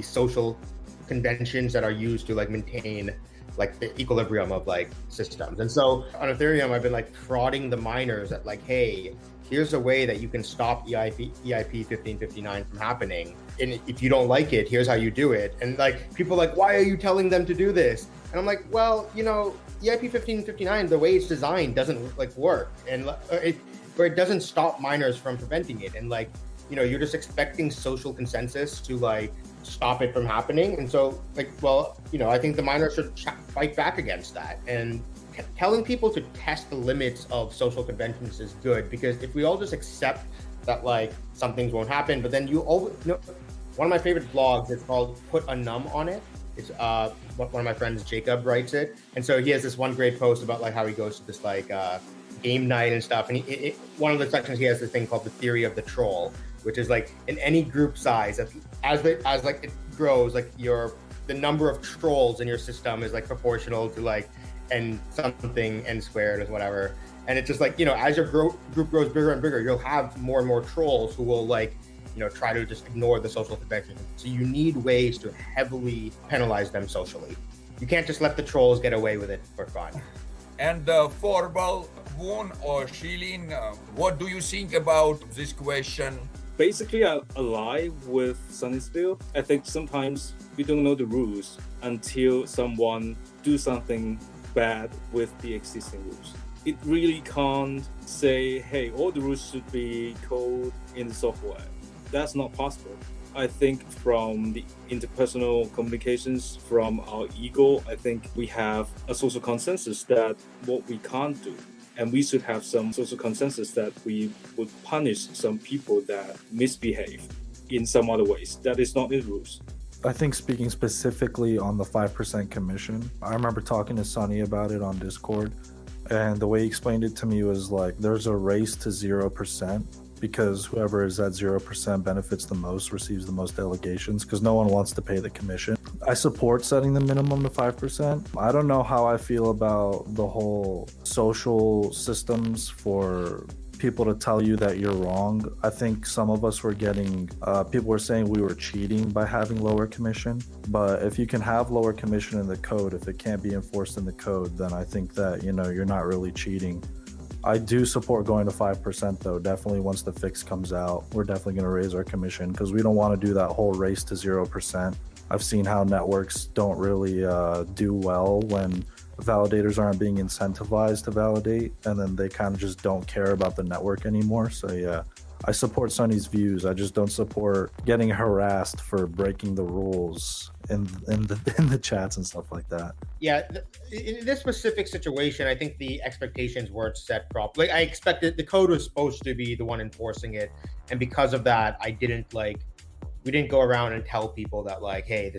social conventions that are used to like maintain like the equilibrium of like systems. And so on Ethereum, I've been like prodding the miners at like, hey, here's a way that you can stop EIP 1559 from happening. And if you don't like it, here's how you do it. And like people are like, why are you telling them to do this? And I'm like, well, EIP 1559, the way it's designed doesn't like work, and it doesn't stop miners from preventing it. And like, you're just expecting social consensus to like stop it from happening. And so like, well, I think the miners should fight back against that. And telling people to test the limits of social conventions is good, because if we all just accept that like some things won't happen, but then one of my favorite blogs is called Put a Num on It. It's one of my friends, Jacob, writes it. And so he has this one great post about like how he goes to this like game night and stuff. And one of the sections, he has this thing called the theory of the troll, which is like in any group size, as like it grows, like the number of trolls in your system is like proportional to like n squared or whatever. And it's just like, as your group grows bigger and bigger, you'll have more and more trolls who will like, try to just ignore the social convention. So you need ways to heavily penalize them socially. You can't just let the trolls get away with it for fun. And Forble, Woon or Shilin, what do you think about this question? Basically, I ally with Sunny's view. I think sometimes we don't know the rules until someone do something bad with the existing rules. It really can't say, hey, all the rules should be code in the software. That's not possible. I think from the interpersonal communications, from our ego, I think we have a social consensus that what we can't do. And we should have some social consensus that we would punish some people that misbehave in some other ways. That is not in rules. I think speaking specifically on the 5% commission, I remember talking to Sunny about it on Discord. And the way he explained it to me was like, there's a race to 0%, because whoever is at 0% benefits the most, receives the most delegations, because no one wants to pay the commission. I support setting the minimum to 5%. I don't know how I feel about the whole social systems for people to tell you that you're wrong. I think some of us were getting, people were saying we were cheating by having lower commission. But if you can have lower commission in the code, if it can't be enforced in the code, then I think that, you're not really cheating. I do support going to 5% though. Definitely once the fix comes out, we're definitely going to raise our commission because we don't want to do that whole race to 0%. I've seen how networks don't really do well when validators aren't being incentivized to validate, and then they kind of just don't care about the network anymore. So yeah, I support Sunny's views. I just don't support getting harassed for breaking the rules in the chats and stuff like that. Yeah, in this specific situation, I think the expectations weren't set properly. I expected the code was supposed to be the one enforcing it, and because of that, we didn't go around and tell people that hey,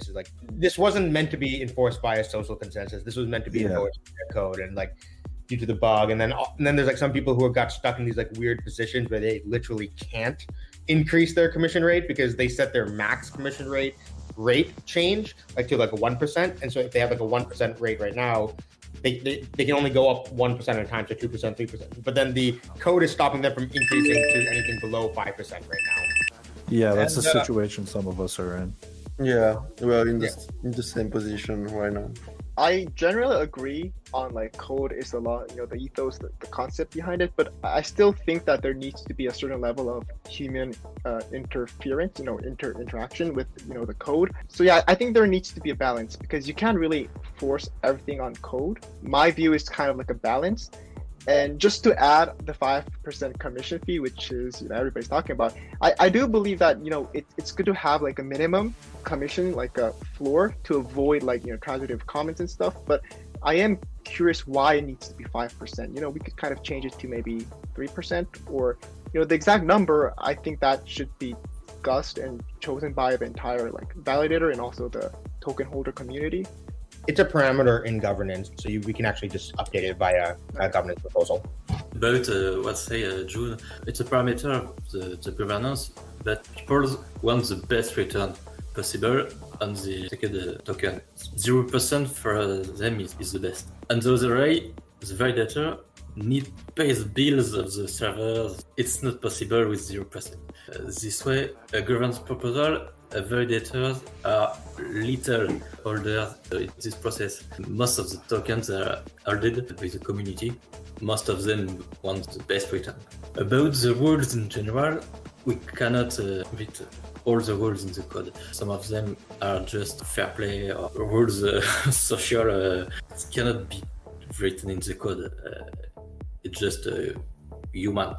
this wasn't meant to be enforced by a social consensus. This was meant to be enforced by a code, and due to the bug, and then there's some people who got stuck in these weird positions where they literally can't increase their commission rate because they set their max commission rate change to 1%, and so if they have a 1% rate right now, they can only go up 1% at a time, so 2%, 3%. But then the code is stopping them from increasing to anything below 5% right now. Yeah, that's the situation some of us are in. Yeah, we're in the same position right now. I generally agree on code is a lot, the ethos, the concept behind it, but I still think that there needs to be a certain level of human interference, interaction with, the code. So yeah, I think there needs to be a balance because you can't really force everything on code. My view is kind of like a balance. And just to add the 5% commission fee, which is everybody's talking about, I do believe that it's good to have a minimum commission, a floor to avoid transitive comments and stuff. But I am curious why it needs to be 5%. We could kind of change it to maybe 3% or the exact number. I think that should be discussed and chosen by the entire validator and also the token holder community. It's a parameter in governance, so we can actually just update it via a governance proposal. About June, it's a parameter of the governance, but people want the best return possible on the token. 0% for them is the best. And the other way, the validator need pay the bills of the servers. It's not possible with 0%. This way, a governance proposal, validators are little older in this process. Most of the tokens are held by the community. Most of them want the best return. About the rules in general, we cannot read all the rules in the code. Some of them are just fair play or rules social. It cannot be written in the code. It's just human.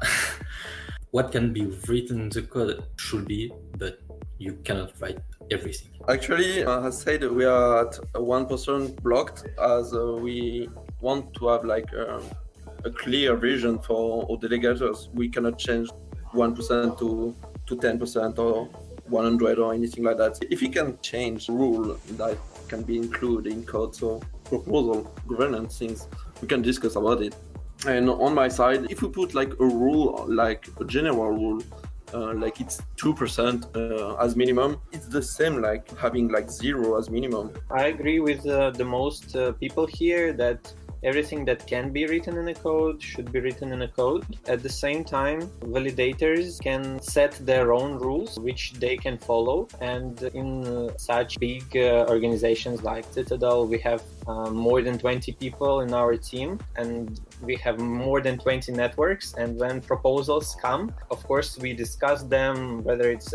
What can be written in the code should be, but you cannot write everything. Actually, as said, we are at 1% blocked as we want to have a clear vision for our delegators. We cannot change 1% to 10% or 100 or anything like that. If you can change rule that can be included in code, so proposal, governance things, we can discuss about it. And on my side, if we put a rule, a general rule, it's 2% as minimum, it's the same having 0 as minimum. I agree with the most people here that everything that can be written in a code should be written in a code. At the same time, validators can set their own rules which they can follow, and in such big organizations like Citadel, we have more than 20 people in our team, and we have more than 20 networks. And when proposals come, of course, we discuss them, whether it's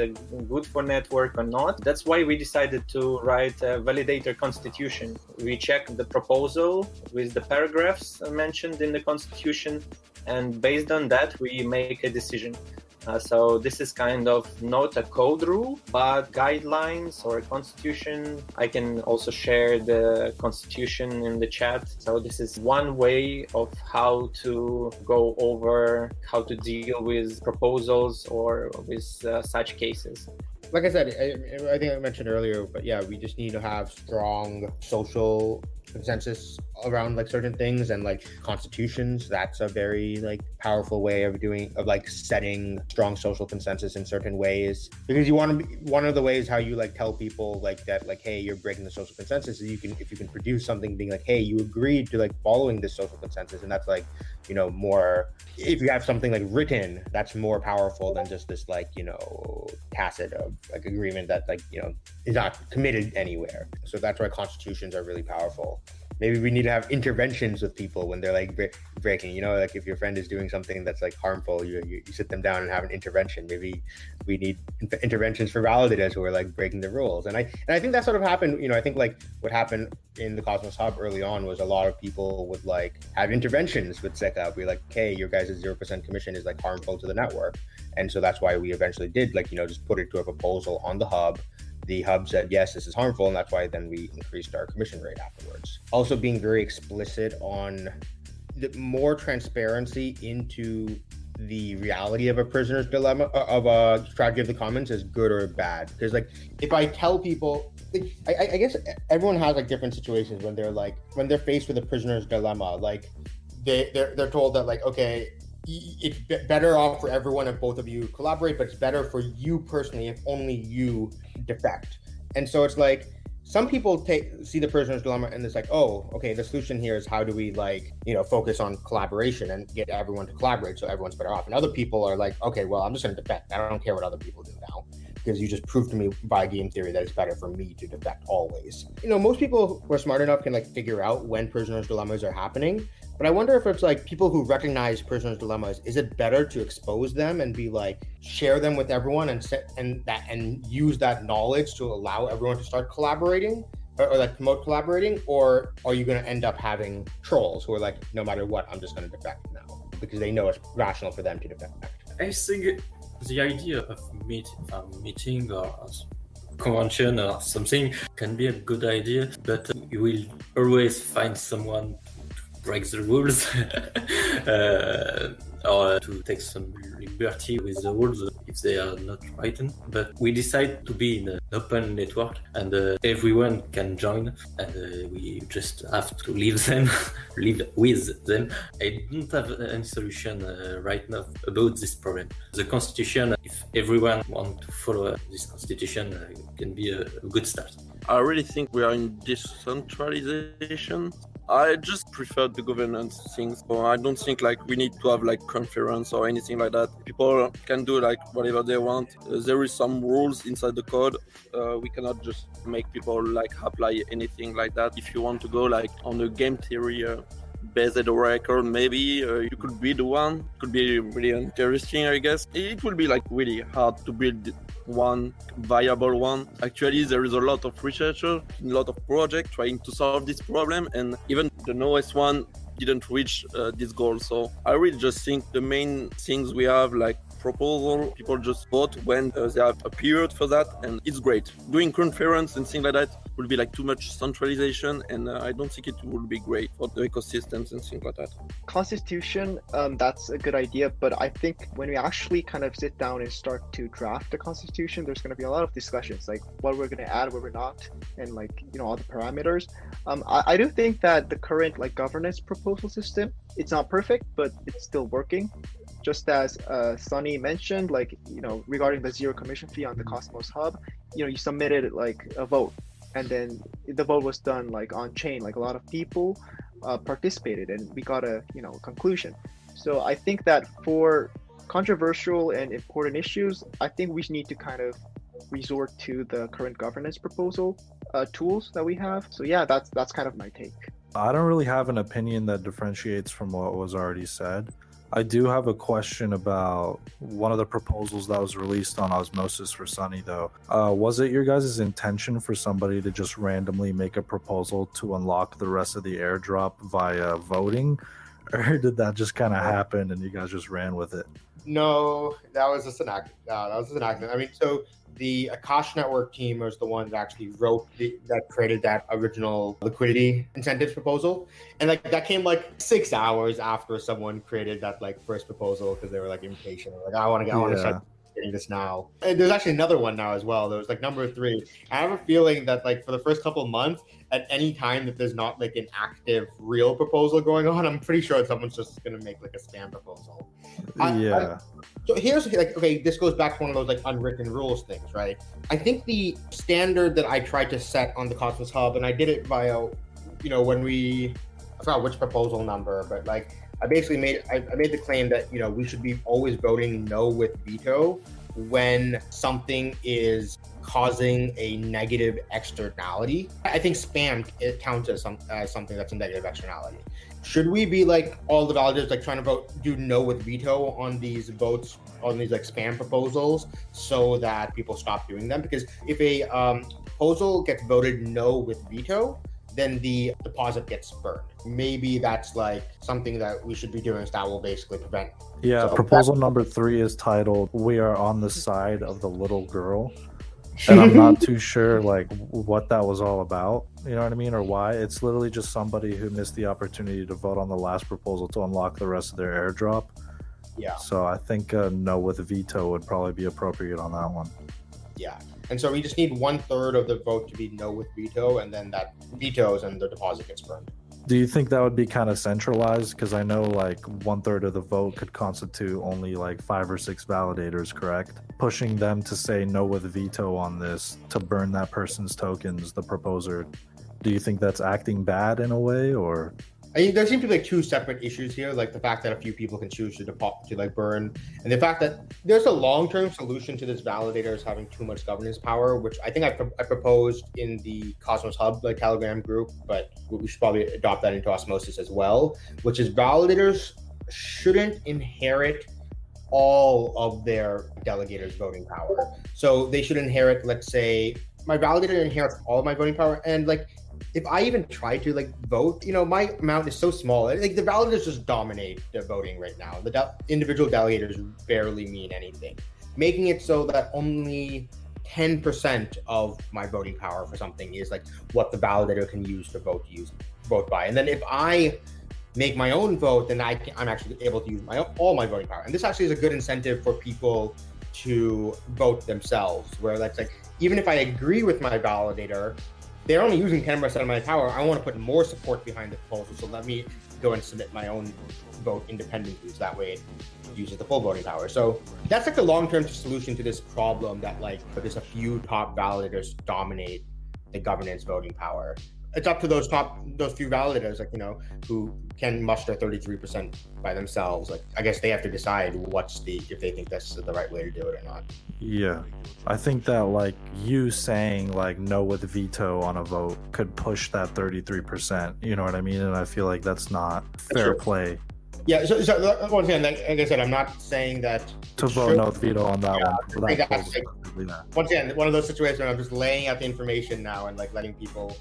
good for network or not. That's why we decided to write a validator constitution. We check the proposal with the paragraphs mentioned in the constitution, and based on that, we make a decision. So this is kind of not a code rule, but guidelines or a constitution. I can also share the constitution in the chat. So this is one way of how to go over how to deal with proposals or with such cases. like I said, I think I mentioned earlier, but yeah, we just need to have strong social consensus around like certain things, and like constitutions, that's a very like powerful way of like setting strong social consensus in certain ways, because you want to be, one of the ways how you like tell people like that, like, hey, you're breaking the social consensus, is if you can produce something being like, hey, you agreed to like following this social consensus, and that's like, you know, more, if you have something like written, that's more powerful than just this like, you know, tacit of like agreement that like, you know, is not committed anywhere. So that's why constitutions are really powerful. Maybe we need to have interventions with people when they're like breaking, you know, like if your friend is doing something that's like harmful, you sit them down and have an intervention. Maybe we need interventions for validators who are like breaking the rules. And I think that sort of happened, you know, I think like what happened in the Cosmos Hub early on was a lot of people would like have interventions with Sikka. Be like, hey, your guys' 0% commission is like harmful to the network. And so that's why we eventually did like, you know, just put it to a proposal on the hub. The hub said, yes, this is harmful, and that's why then we increased our commission rate afterwards. Also being very explicit on the more transparency into the reality of a prisoner's dilemma, of a strategy of the commons, is good or bad. Because like, if I tell people, like, I guess everyone has like different situations when they're faced with a prisoner's dilemma, like they're told that like, okay, it's better off for everyone if both of you collaborate, but it's better for you personally if only you defect. And so it's like, some people see the prisoner's dilemma and it's like, oh, okay, the solution here is how do we like, you know, focus on collaboration and get everyone to collaborate so everyone's better off. And other people are like, okay, well, I'm just going to defect. I don't care what other people do now, because you just proved to me by game theory that it's better for me to defect always. You know, most people who are smart enough can like figure out when prisoner's dilemmas are happening. But I wonder if it's like people who recognize prisoner's dilemmas, is it better to expose them and be like, share them with everyone and use that knowledge to allow everyone to start collaborating or like promote collaborating? Or are you going to end up having trolls who are like, no matter what, I'm just going to defect now because they know it's rational for them to defect? I think the idea of meeting or convention or something can be a good idea, but you will always find someone break the rules or to take some liberty with the rules if they are not written. But we decide to be in an open network, and everyone can join, and we just have to live with them. I don't have any solution right now about this problem. The constitution, if everyone wants to follow this constitution, can be a good start. I really think we are in decentralization. I just prefer the governance things. So I don't think like we need to have like conference or anything like that. People can do like whatever they want. There is some rules inside the code. We cannot just make people like apply anything like that. If you want to go like on a game theory based record, maybe you could be the one. Could be really interesting, I guess. It will be like really hard to build one viable one. Actually, there is a lot of researchers, a lot of projects trying to solve this problem, and even the newest one didn't reach this goal. So I really just think the main things we have like proposal, people just vote when they have a period for that, and it's great. Doing conference and things like that would be like too much centralization, and I don't think it would be great for the ecosystems and things like that. Constitution, that's a good idea, but I think when we actually kind of sit down and start to draft the constitution, there's going to be a lot of discussions, like what we're going to add, what we're not, and like, you know, all the parameters. I do think that the current like governance proposal system, it's not perfect, but it's still working. Just as Sunny mentioned, like, you know, regarding the zero commission fee on the Cosmos Hub, you know, you submitted like a vote, and then the vote was done like on chain, like a lot of people participated, and we got a, you know, conclusion. So I think that for controversial and important issues, I think we need to kind of resort to the current governance proposal tools that we have. So yeah, that's kind of my take. I don't really have an opinion that differentiates from what was already said. I do have a question about one of the proposals that was released on Osmosis for Sunny, though. Was it your guys' intention for somebody to just randomly make a proposal to unlock the rest of the airdrop via voting? Or did that just kind of happen and you guys just ran with it? No, that was just an accident. I mean, so the Akash Network team was the one that actually that created that original liquidity incentives proposal, and like that came like 6 hours after someone created that like first proposal because they were like impatient, like I want to getting this now. And there's actually another one now as well. There was like number 3. I have a feeling that like for the first couple of months, at any time that there's not like an active real proposal going on, I'm pretty sure someone's just gonna make like a spam proposal. So here's like, okay, this goes back to one of those like unwritten rules things, right? I think the standard that I tried to set on the Cosmos Hub, and I did it via, when I forgot which proposal number, but like I basically made the claim that, we should be always voting no with veto when something is causing a negative externality. I think spam, it counts as something that's a negative externality. Should we be like all the validators like trying to do no with veto on these votes, on these like spam proposals, so that people stop doing them? Because if a proposal gets voted no with veto, then the deposit gets burned. Maybe that's like something that we should be doing, so that will basically prevent. Yeah, So proposal number 3 is titled "We are on the side of the little girl," and I'm not too sure like what that was all about. You know what I mean, or why? It's literally just somebody who missed the opportunity to vote on the last proposal to unlock the rest of their airdrop. Yeah. So I think no with veto would probably be appropriate on that one. Yeah. And so we just need 1/3 of the vote to be no with veto, and then that vetoes and the deposit gets burned. Do you think that would be kind of centralized? Because I know like 1/3 of the vote could constitute only like 5 or 6 validators, correct? Pushing them to say no with veto on this to burn that person's tokens, the proposer. Do you think that's acting bad in a way, or? I mean, there seem to be like 2 separate issues here, like the fact that a few people can choose to like burn, and the fact that there's a long-term solution to this validators having too much governance power, which I think I proposed in the Cosmos Hub like Telegram group, but we should probably adopt that into Osmosis as well, which is validators shouldn't inherit all of their delegators' voting power. So they should inherit, let's say, my validator inherits all of my voting power, and like, if I even try to like vote, my amount is so small. Like the validators just dominate the voting right now. The individual delegators barely mean anything, making it so that only 10% of my voting power for something is like what the validator can use to vote by. And then if I make my own vote, then I'm actually able to use all my voting power. And this actually is a good incentive for people to vote themselves, where that's like, even if I agree with my validator, they're only using 10% of my power. I want to put more support behind the proposal, so let me go and submit my own vote independently, so that way it uses the full voting power. So that's like the long-term solution to this problem that like there's a few top validators dominate the governance voting power. It's up to those few validators, like, who can muster 33% by themselves. Like, I guess they have to decide if they think that's the right way to do it or not. Yeah, I think that like you saying like no with veto on a vote could push that 33%. You know what I mean? And I feel like that's not fair play. Yeah. So once again, like I said, I'm not saying that to vote no with veto on that one. Once again, one of those situations where I'm just laying out the information now and like letting people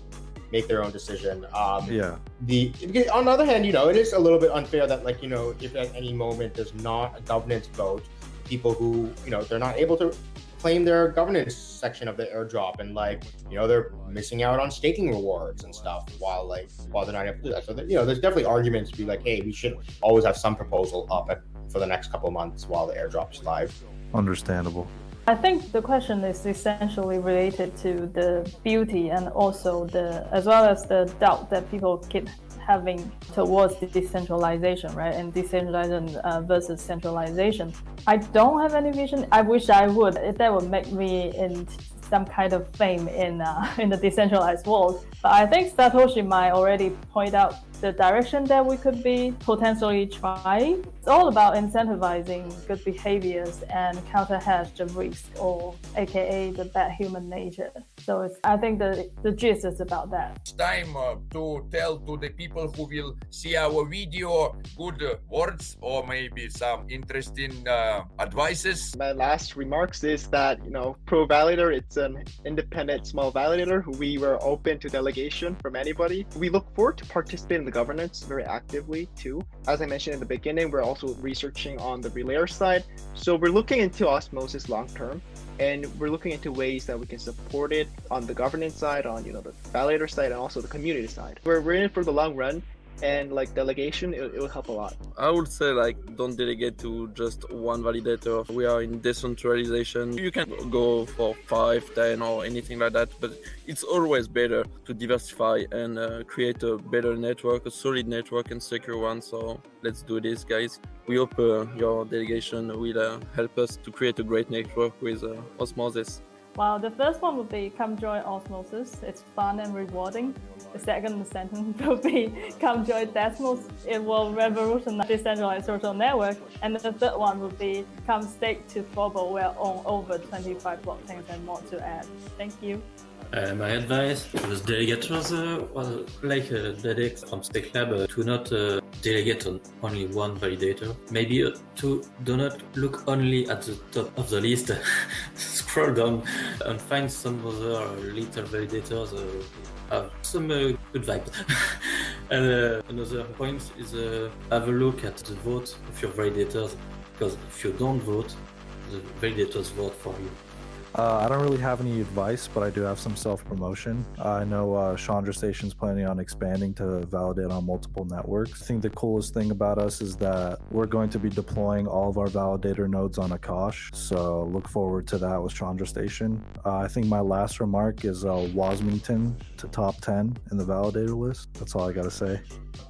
make their own decision. On the other hand, it is a little bit unfair that like, if at any moment there's not a governance vote, people who, they're not able to claim their governance section of the airdrop, and like, they're missing out on staking rewards and stuff while they're not able to do that. So there's definitely arguments to be like, hey, we should always have some proposal up for the next couple of months while the airdrop is live. Understandable. I think the question is essentially related to the beauty and also as well as the doubt that people keep having towards the decentralization, right? And decentralization versus centralization. I don't have any vision. I wish I would. That would make me in some kind of fame in the decentralized world. But I think Satoshi might already point out the direction that we could be potentially trying. It's all about incentivizing good behaviors and counter-hedge the risk, or aka the bad human nature. So I think the gist is about that. It's time to tell to the people who will see our video good words or maybe some interesting advices. My last remarks is that, Provalidator, it's an independent small validator who we were open to delegation from anybody. We look forward to participating in the governance very actively too. As I mentioned in the beginning, we're also researching on the relayer side. So we're looking into Osmosis long term, and we're looking into ways that we can support it on the governance side, on the validator side, and also the community side. We're in it for the long run, and like delegation, it will help a lot. I would say like don't delegate to just one validator. We are in decentralization. You can go for 5, 10 or anything like that, but it's always better to diversify and create a better network, a solid network and secure one. So let's do this, guys. We hope your delegation will help us to create a great network with Osmosis. Well, the first one would be come join Osmosis. It's fun and rewarding. The second sentence would be come join Desmos. It will revolutionize decentralized social network. And the third one would be come stake to Forble. We're on over 25 blockchains and more to add. Thank you. My advice to the delegators was like Dedex from stakelab to not delegate on only one validator. Maybe to do not look only at the top of the list, scroll down and find some other little validators have some good vibes. And another point is have a look at the vote of your validators, because if you don't vote, the validators vote for you. I don't really have any advice, but I do have some self-promotion. I know Chandra Station is planning on expanding to validate on multiple networks. I think the coolest thing about us is that we're going to be deploying all of our validator nodes on Akash, so look forward to that with Chandra Station. I think my last remark is Wasmington to top 10 in the validator list. That's all I gotta say.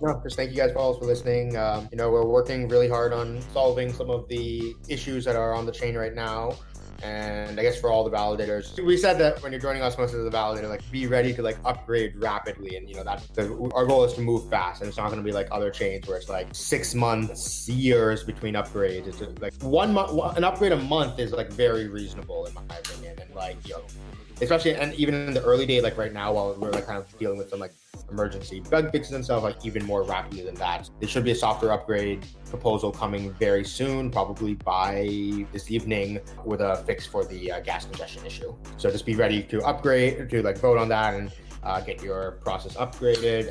No, just thank you guys all for listening. We're working really hard on solving some of the issues that are on the chain right now. And I guess for all the validators, we said that when you're joining Osmosis as a validator, like be ready to like upgrade rapidly. And our goal is to move fast, and it's not going to be like other chains where it's like 6 months, years between upgrades. It's like 1 month, an upgrade a month is like very reasonable in my opinion. And like, especially, and even in the early day, like right now, while we're like kind of dealing with some like emergency bug fixes and stuff, like even more rapidly than that. There should be a software upgrade proposal coming very soon, probably by this evening, with a fix for the gas congestion issue. So just be ready to upgrade, to like vote on that and get your process upgraded.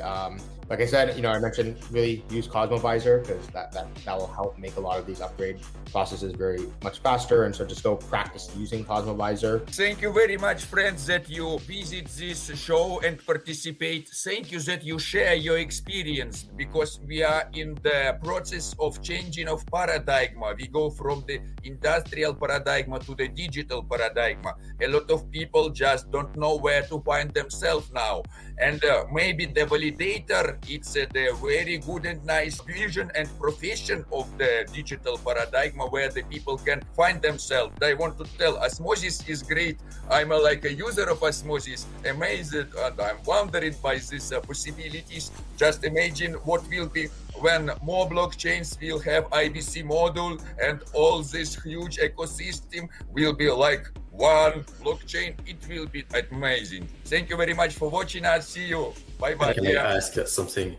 Like I said, I mentioned really use Cosmovisor, because that will help make a lot of these upgrade processes very much faster. And so just go practice using Cosmovisor. Thank you very much, friends, that you visit this show and participate. Thank you that you share your experience, because we are in the process of changing of paradigm. We go from the industrial paradigm to the digital paradigm. A lot of people just don't know where to find themselves now. And maybe the validator, it's the very good and nice vision and profession of the digital paradigm where the people can find themselves. I want to tell Osmosis is great. I'm like a user of Osmosis, amazed, and I'm wondering by these possibilities. Just imagine what will be when more blockchains will have IBC module, and all this huge ecosystem will be like one blockchain. It will be amazing. Thank you very much for watching us. See you. Bye bye. Can I ask something?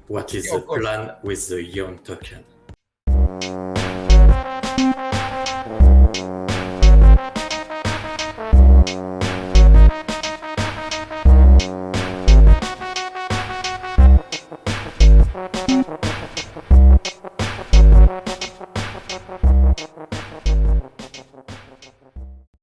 What is the plan with the Young token?